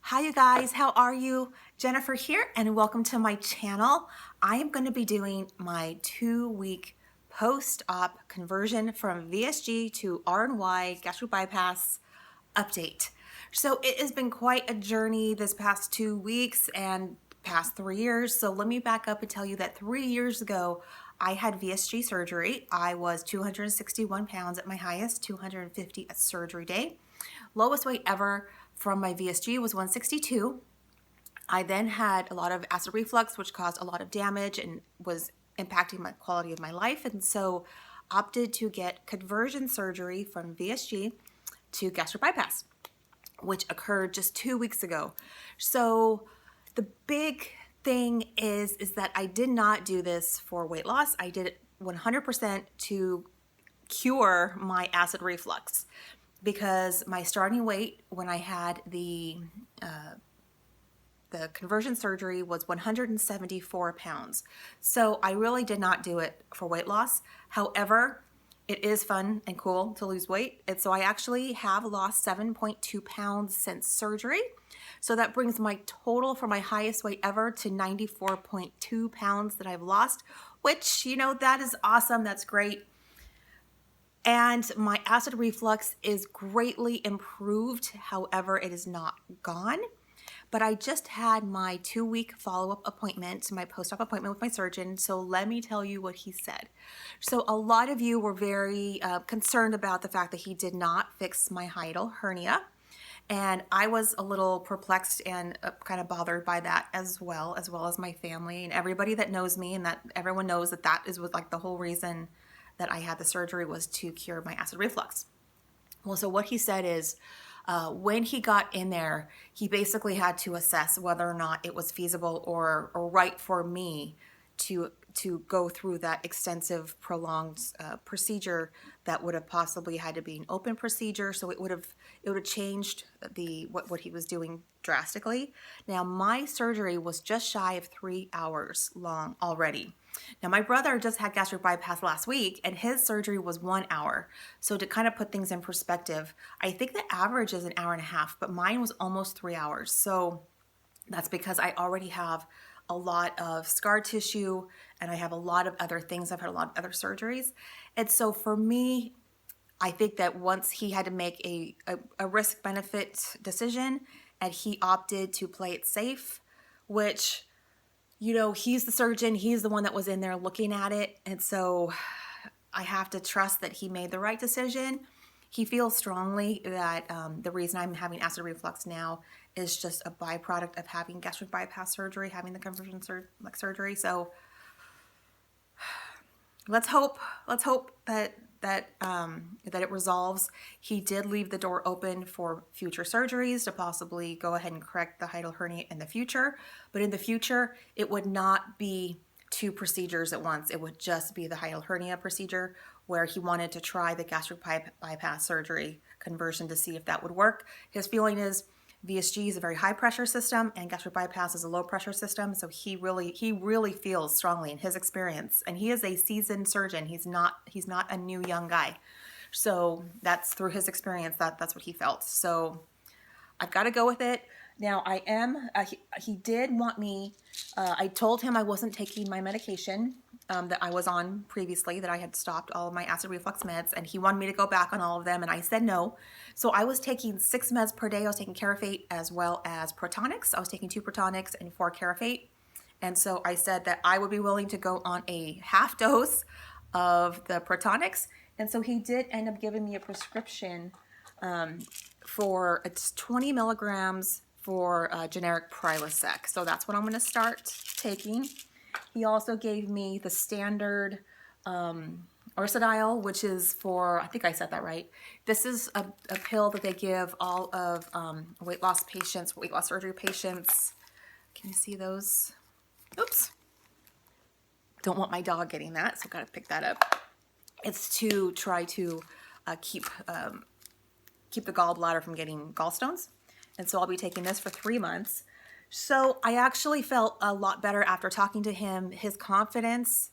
Hi you guys, how are you? Jennifer here and welcome to my channel. I am going to be doing my 2-week post-op conversion from VSG to RNY gastric bypass update. So it has been quite a journey this past 2 weeks and past 3 years. So let me back up and tell you that 3 years ago I had VSG surgery. I was 261 pounds at my highest, 250 at surgery day. Lowest weight ever from my VSG was 162. I then had a lot of acid reflux, which caused a lot of damage and was impacting my quality of my life, and so opted to get conversion surgery from VSG to gastric bypass, which occurred just 2 weeks ago. So the big thing is that I did not do this for weight loss. I did it 100% to cure my acid reflux, because my starting weight when I had the conversion surgery was 174 pounds. So I really did not do it for weight loss. However, it is fun and cool to lose weight. And so I actually have lost 7.2 pounds since surgery. So that brings my total for my highest weight ever to 94.2 pounds that I've lost, which, you know, that is awesome. That's great. And my acid reflux is greatly improved. However, it is not gone. But I just had my 2-week follow-up appointment, my post-op appointment with my surgeon. So let me tell you what he said. So a lot of you were very concerned about the fact that he did not fix my hiatal hernia. And I was a little perplexed and kind of bothered by that as well as my family and everybody that knows me, and that everyone knows that that is like the whole reason that I had the surgery was to cure my acid reflux. Well, so what he said is, when he got in there, he basically had to assess whether or not it was feasible or right for me to go through that extensive, prolonged procedure that would have possibly had to be an open procedure. So it would have changed what he was doing drastically. Now, my surgery was just shy of 3 hours long already. Now, my brother just had gastric bypass last week, and his surgery was 1 hour. So to kind of put things in perspective, I think the average is an hour and a half, but mine was almost 3 hours. So that's because I already have a lot of scar tissue and I have a lot of other things. I've had a lot of other surgeries. And so for me, I think that once he had to make a risk-benefit decision and he opted to play it safe, which, you know, he's the surgeon, he's the one that was in there looking at it. And so I have to trust that he made the right decision. He feels strongly that the reason I'm having acid reflux now is just a byproduct of having gastric bypass surgery, having the conversion surgery. So let's hope that it resolves. He did leave the door open for future surgeries to possibly go ahead and correct the hiatal hernia in the future. But in the future, it would not be 2 procedures at once. It would just be the hiatal hernia procedure, where he wanted to try the gastric bypass surgery conversion to see if that would work. His feeling is VSG is a very high pressure system and gastric bypass is a low pressure system. So he really feels strongly in his experience, and he is a seasoned surgeon. He's not a new young guy. So that's through his experience that's what he felt. So I've got to go with it. Now I am, he did want me, I told him I wasn't taking my medication that I was on previously, that I had stopped all of my acid reflux meds, and he wanted me to go back on all of them, and I said no. So I was taking 6 meds per day. I was taking Carafate as well as Protonics. I was taking 2 Protonics and 4 Carafate. And so I said that I would be willing to go on a half dose of the Protonics. And so he did end up giving me a prescription for, it's 20 milligrams for generic Prilosec. So that's what I'm going to start taking. He also gave me the standard Ursodiol, which is for, I think I said that right. This is a pill that they give all of weight loss patients, weight loss surgery patients. Can you see those? Oops. Don't want my dog getting that, so got to pick that up. It's to try to keep the gallbladder from getting gallstones. And so I'll be taking this for 3 months. So I actually felt a lot better after talking to him. His confidence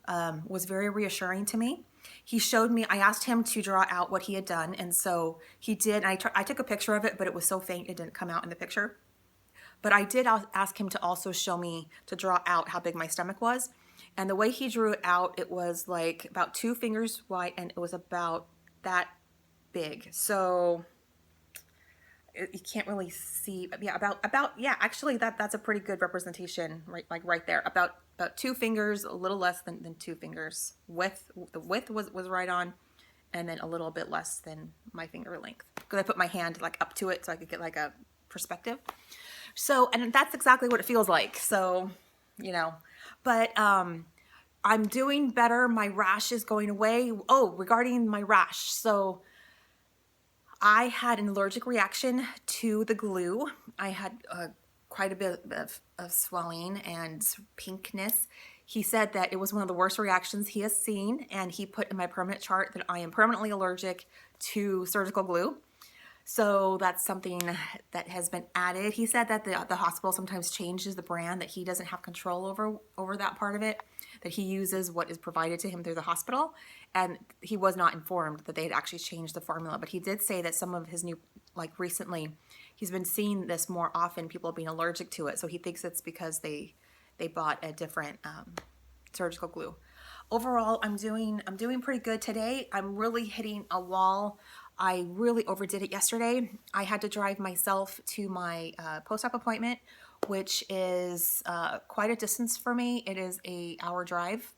was very reassuring to me. He showed me, I asked him to draw out what he had done, and so he did. I took a picture of it, but it was so faint it didn't come out in the picture. But I did ask him to also show me, to draw out how big my stomach was. And the way he drew it out, it was like about 2 fingers wide, and it was about that big. So you can't really see, yeah, yeah, actually that's a pretty good representation, right, like right there, about 2 fingers, a little less than 2 fingers. The width was right on, and then a little bit less than my finger length, because I put my hand like up to it so I could get like a perspective. So, and that's exactly what it feels like. So, you know, but I'm doing better. My rash is going away. Oh, regarding my rash. So I had an allergic reaction to the glue. I had quite a bit of swelling and pinkness. He said that it was one of the worst reactions he has seen, and he put in my permanent chart that I am permanently allergic to surgical glue. So that's something that has been added. He said that the hospital sometimes changes the brand, that he doesn't have control over that part of it, that he uses what is provided to him through the hospital. And he was not informed that they had actually changed the formula. But he did say that some of his new, like recently, he's been seeing this more often, people being allergic to it. So he thinks it's because they bought a different surgical glue. Overall, I'm doing pretty good today. I'm really hitting a wall. I really overdid it yesterday. I had to drive myself to my post-op appointment, which is quite a distance for me. It is an hour drive.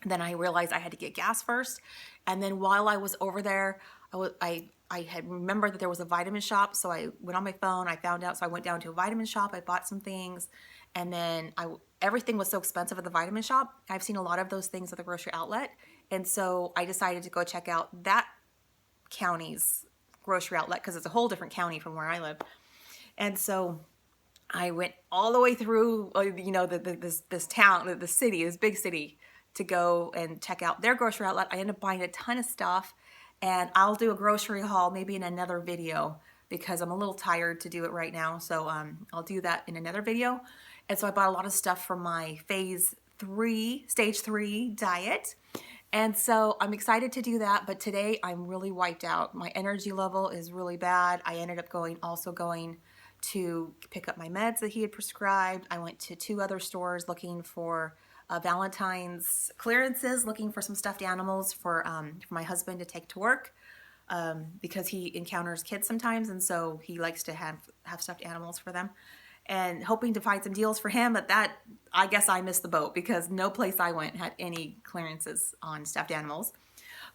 Then I realized I had to get gas first. And then while I was over there, I had remembered that there was a vitamin shop. So I went on my phone, I found out. So I went down to a vitamin shop, I bought some things. And then everything was so expensive at the vitamin shop. I've seen a lot of those things at the grocery outlet. And so I decided to go check out that county's grocery outlet, because it's a whole different county from where I live. And so I went all the way through, you know, this town, this city, this big city, to go and check out their grocery outlet. I ended up buying a ton of stuff, and I'll do a grocery haul maybe in another video, because I'm a little tired to do it right now. So I'll do that in another video. And so I bought a lot of stuff for my stage 3 diet. And so I'm excited to do that, but today I'm really wiped out. My energy level is really bad. I ended up also going to pick up my meds that he had prescribed. I went to 2 other stores looking for Valentine's clearances, looking for some stuffed animals for my husband to take to work, because he encounters kids sometimes, and so he likes to have stuffed animals for them. And hoping to find some deals for him, but that, I guess I missed the boat, because no place I went had any clearances on stuffed animals.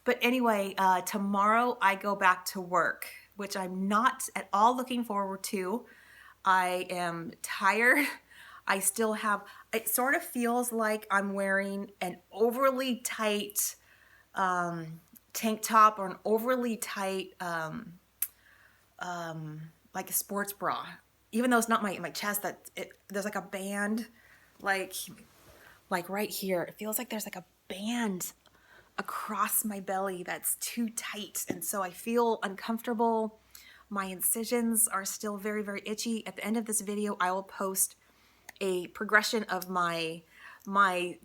But anyway, tomorrow I go back to work, which I'm not at all looking forward to. I am tired. I still have, it sort of feels like I'm wearing an overly tight tank top, or an overly tight, like a sports bra. Even though it's not my chest, there's like a band, like right here. It feels like there's like a band across my belly that's too tight, and so I feel uncomfortable. My incisions are still very, very itchy. At the end of this video, I will post a progression of my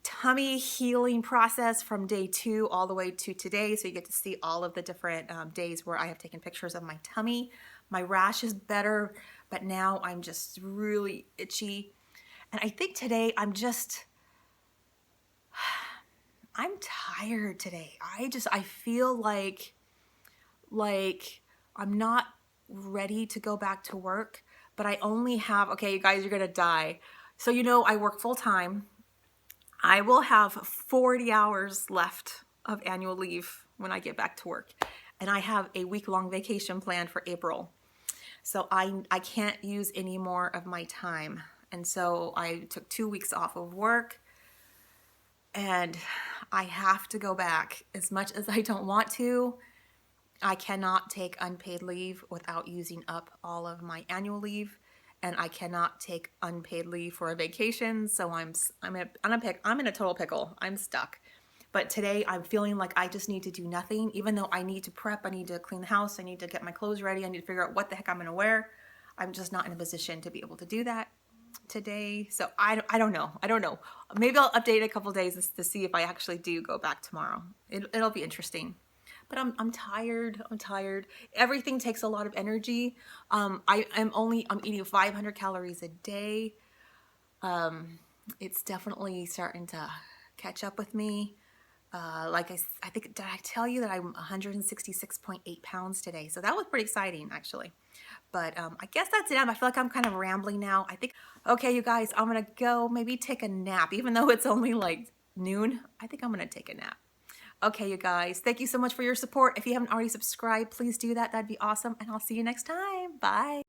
tummy healing process from day 2 all the way to today, so you get to see all of the different days where I have taken pictures of my tummy. My rash is better, but now I'm just really itchy. And I think today I'm tired today. I feel like I'm not ready to go back to work, but I only have, okay, you guys, you're gonna die. So, you know, I work full time. I will have 40 hours left of annual leave when I get back to work. And I have a week-long vacation planned for April. So I can't use any more of my time. And so I took 2 weeks off of work, and I have to go back. As much as I don't want to, I cannot take unpaid leave without using up all of my annual leave, and I cannot take unpaid leave for a vacation. So I'm in a total pickle. I'm stuck. But today I'm feeling like I just need to do nothing, even though I need to prep, I need to clean the house, I need to get my clothes ready, I need to figure out what the heck I'm gonna wear. I'm just not in a position to be able to do that today. So I don't know. Maybe I'll update in a couple days to see if I actually do go back tomorrow. It'll be interesting. but I'm tired. I'm tired. Everything takes a lot of energy. I'm eating 500 calories a day. It's definitely starting to catch up with me. Like I think, did I tell you that I'm 166.8 pounds today? So that was pretty exciting, actually. But I guess that's it. I feel like I'm kind of rambling now. I think, okay, you guys, I'm going to go maybe take a nap. Even though it's only like noon, I think I'm going to take a nap. Okay, you guys, thank you so much for your support. If you haven't already subscribed, please do that. That'd be awesome. And I'll see you next time. Bye.